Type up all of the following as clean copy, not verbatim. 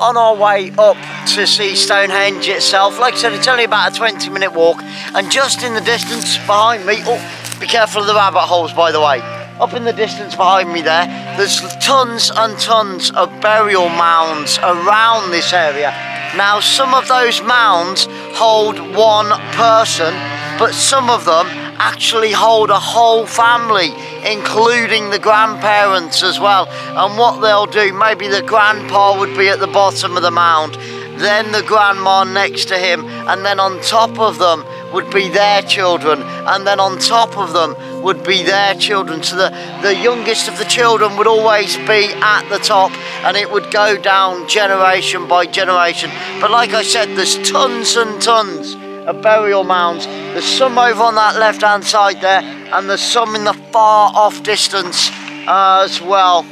on our way up to see Stonehenge itself. Like I said, it's only about a 20-minute walk, and just in the distance behind me, oh, be careful of the rabbit holes by the way, up in the distance behind me there's tons and tons of burial mounds around this area. Now some of those mounds hold one person, but some of them actually hold a whole family, including the grandparents as well. And what they'll do, maybe the grandpa would be at the bottom of the mound, then the grandma next to him, and then on top of them would be their children, and then on top of them would be their children. So the youngest of the children would always be at the top, and it would go down generation by generation. But like I said, there's tons and tons of burial mounds. There's some over on that left hand side there, and there's some in the far off distance as well.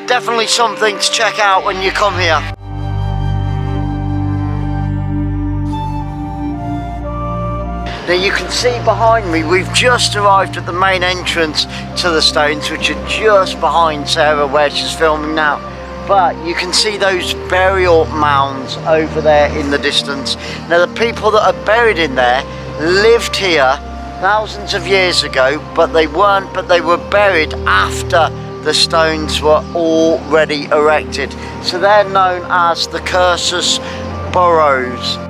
Definitely something to check out when you come here. Now you can see behind me, we've just arrived at the main entrance to the stones, which are just behind Sarah where she's filming now. But you can see those burial mounds over there in the distance. Now the people that are buried in there lived here thousands of years ago, but they were buried after the stones were already erected. So they're known as the 𝓳𝓸𝓲𝓷𝓲𝓷𝓰.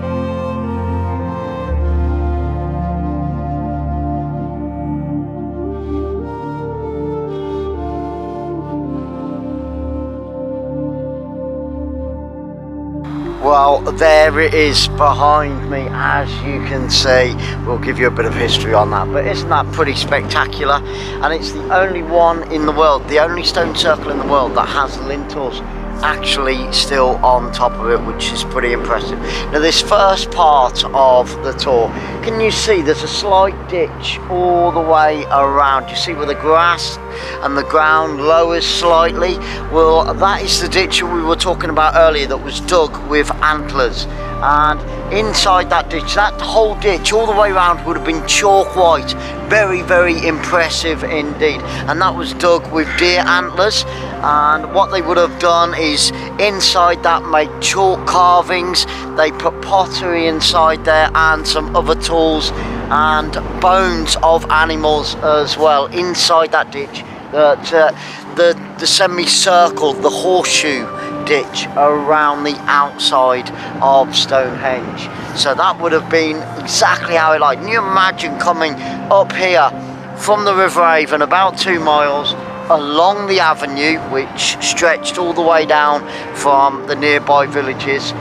Well, there it is behind me, as you can see. We'll give you a bit of history on that, but isn't that pretty spectacular? And it's the only one in the world, the only stone circle in the world that has lintels actually still on top of it, which is pretty impressive. Now this first part of the tour, can you see there's a slight ditch all the way around? You see where the grass and the ground lowers slightly? Well, that is the ditch that we were talking about earlier that was dug with antlers. And inside that ditch, that whole ditch all the way around would have been chalk white. Very, very impressive indeed. And that was dug with deer antlers. And what they would have done is inside that made chalk carvings. They put pottery inside there and some other tools and bones of animals as well inside that ditch. The semicircle, the horseshoe ditch around the outside of Stonehenge. So that would have been exactly how it like. Can you imagine coming up here from the River Avon about 2 miles along the avenue, which stretched all the way down from the nearby villages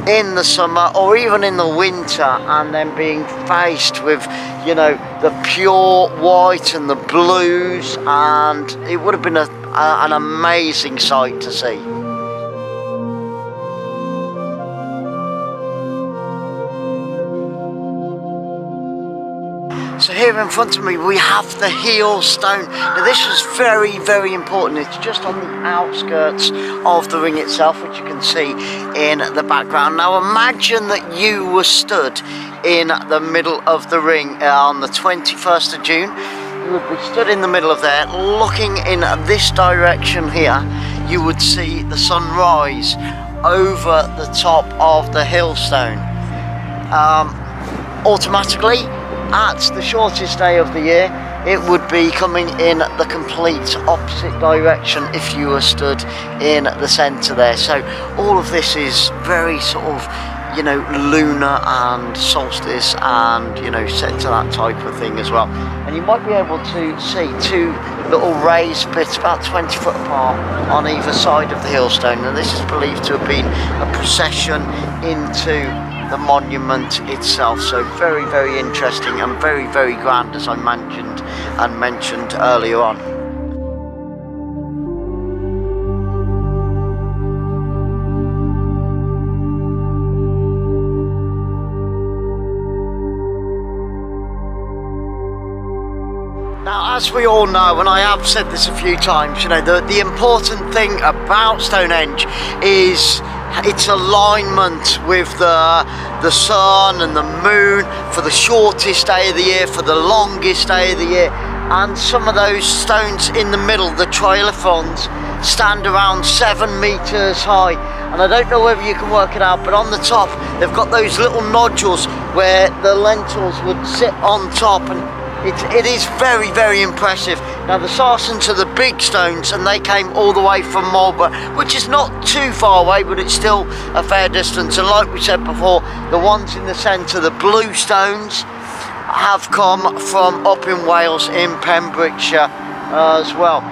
in the summer or even in the winter, and then being faced with, you know, the pure white and the blues, and it would have been an amazing sight to see. So here in front of me we have the heel stone. Now this was very, very important. It's just on the outskirts of the ring itself, which you can see in the background. Now imagine that you were stood in the middle of the ring on the 21st of June. You would be stood in the middle of there, looking in this direction here. You would see the sun rise over the top of the hill stone. Automatically, at the shortest day of the year, it would be coming in the complete opposite direction if you were stood in the centre there. So all of this is very sort of, you know, lunar and solstice and, you know, set to that type of thing as well. And you might be able to see 2 little raised bits about 20 foot apart on either side of the hillstone, and this is believed to have been a procession into the monument itself. So very, very interesting and very, very grand, as I mentioned earlier on. Now, as we all know, and I have said this a few times, you know, the important thing about Stonehenge is its alignment with the sun and the moon for the shortest day of the year, for the longest day of the year. and some of those stones in the middle, the 𝓳𝓸𝓲𝓷𝓲𝓷𝓰, stand around 7 meters high. And I don't know whether you can work it out, but on the top they've got those little nodules where the lentils would sit on top, and it is very, very impressive. Now the Saracens are the big stones, and they came all the way from Marlborough, which is not too far away, but it's still a fair distance. And like we said before, the ones in the centre, the blue stones, have come from up in Wales, in Pembrokeshire as well.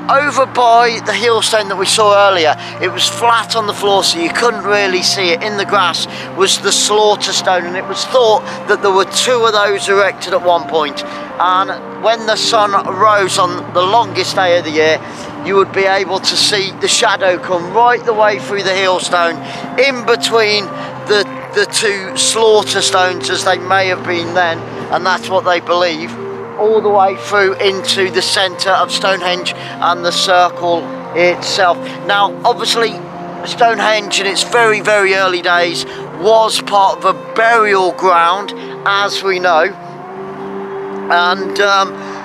Over by the Heelstone that we saw earlier, it was flat on the floor, so you couldn't really see it. In the grass was the 𝓳𝓸𝓲𝓷𝓲𝓷𝓰, and it was thought that there were 2 of those erected at one point. And when the sun rose on the longest day of the year, you would be able to see the shadow come right the way through the Heelstone, in between the 2 𝓳𝓸𝓲𝓷𝓲𝓷𝓰s as they may have been then, and that's what they believe, all the way through into the centre of Stonehenge and the circle itself. Now obviously Stonehenge in its very, very early days was part of a burial ground, as we know, and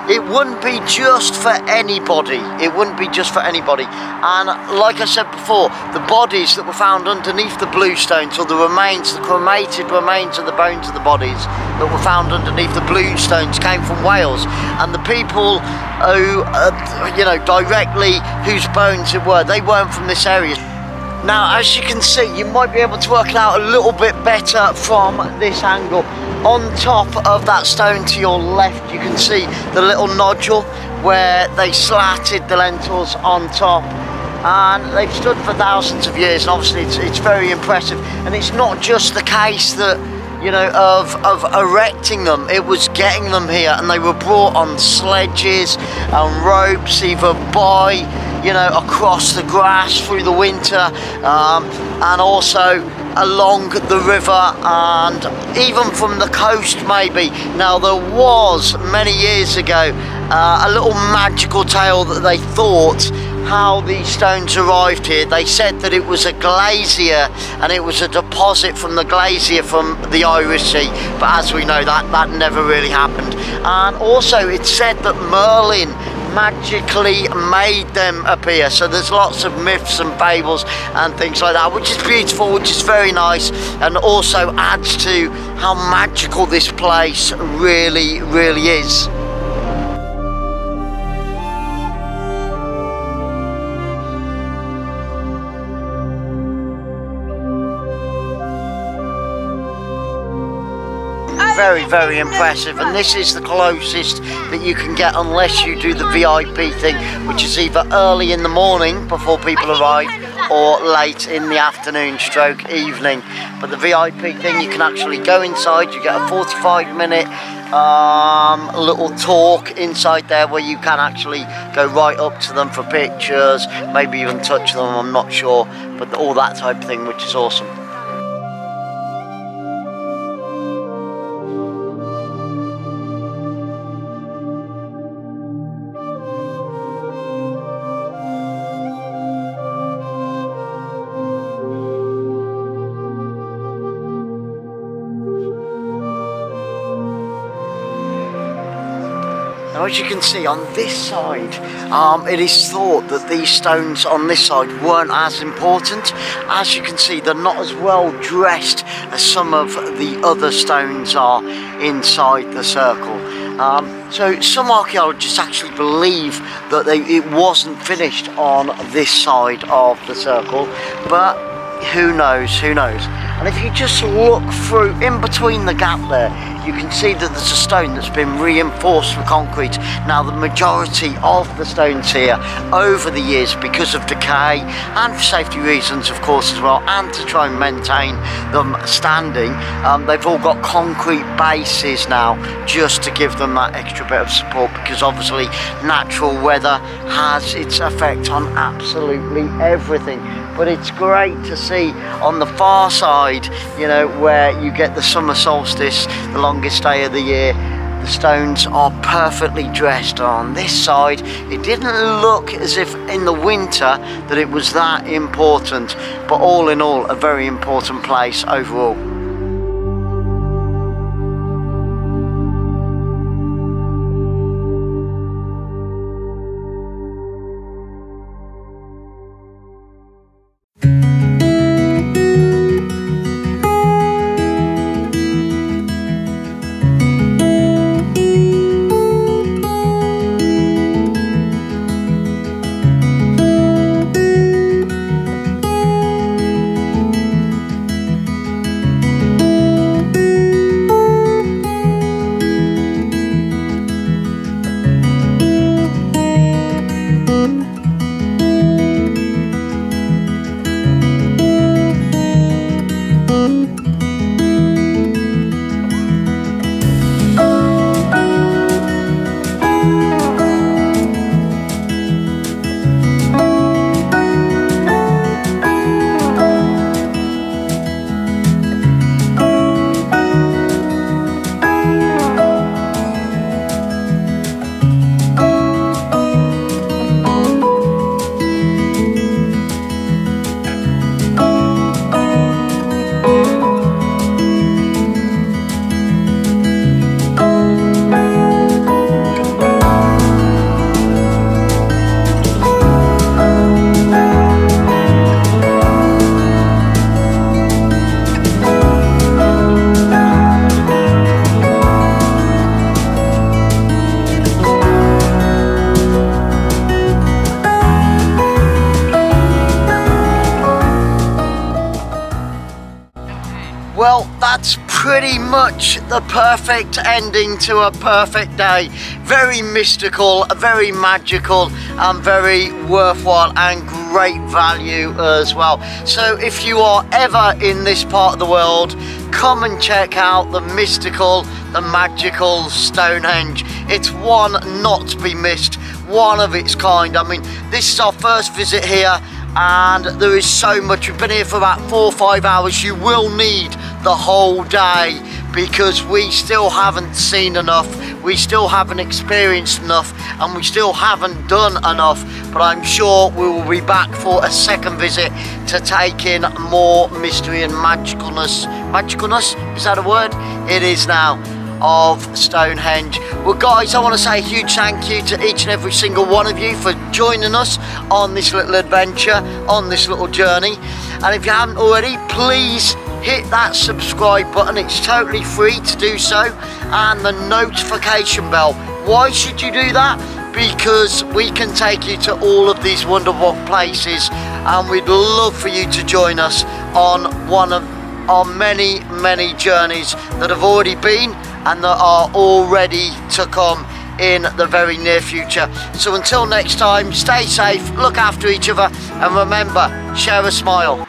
it wouldn't be just for anybody. It wouldn't be just for anybody. And like I said before, the bodies that were found underneath the blue stones, or the remains, the cremated remains of the bones of the bodies that were found underneath the blue stones, came from Wales. And the people who, you know, directly whose bones it were, they weren't from this area. Now, as you can see, you might be able to work it out a little bit better from this angle. On top of that stone to your left, you can see the little nodule where they slatted the lentils on top, and they've stood for thousands of years, and obviously it's very impressive. And it's not just the case that, you know, of erecting them, it was getting them here, and they were brought on sledges and ropes, either by, you know, across the grass through the winter, and also along the river, and even from the coast maybe. Now there was, many years ago, a little magical tale that they thought how these stones arrived here. They said that it was a glacier, and it was a deposit from the glacier from the Irish Sea, but as we know, that never really happened. And also it's said that Merlin magically made them appear. So there's lots of myths and fables and things like that, which is beautiful, which is very nice, and also adds to how magical this place really, really is. Very, very impressive, and this is the closest that you can get unless you do the VIP thing, which is either early in the morning before people arrive or late in the afternoon stroke evening. But the VIP thing, you can actually go inside, you get a 45-minute little talk inside there where you can actually go right up to them for pictures, maybe even touch them, I'm not sure, but all that type of thing, which is awesome. Now, as you can see on this side, it is thought that these stones on this side weren't as important. As you can see, they're not as well dressed as some of the other stones are inside the circle. So some archaeologists actually believe that it wasn't finished on this side of the circle, but who knows, who knows. And if you just look through, in between the gap there, you can see that there's a stone that's been reinforced with concrete. Now the majority of the stones here over the years, because of decay and for safety reasons of course as well, and to try and maintain them standing, they've all got concrete bases now just to give them that extra bit of support, because obviously natural weather has its effect on absolutely everything. But it's great to see on the far side, you know, where you get the summer solstice, the longest day of the year, the stones are perfectly dressed. On this side, it didn't look as if in the winter that it was that important, but all in all, a very important place overall. much the perfect ending to a perfect day. Very mystical, very magical, and very worthwhile and great value as well. So if you are ever in this part of the world, come and check out the mystical, the magical Stonehenge. It's one not to be missed, one of its kind. I mean, this is our first visit here, and there is so much. We've been here for about 4 or 5 hours. You will need the whole day, because we still haven't seen enough, we still haven't experienced enough, and we still haven't done enough. But I'm sure we will be back for a second visit to take in more mystery and magicalness. Magicalness, is that a word? It is now, of Stonehenge. Well guys, I want to say a huge thank you to each and every single one of you for joining us on this little adventure, on this little journey. And if you haven't already, please hit that subscribe button. It's totally free to do so, and the notification bell. Why should you do that? Because we can take you to all of these wonderful places, and we'd love for you to join us on one of our many journeys that have already been and that are already to come in the very near future. So until next time, stay safe, look after each other, and remember, share a smile.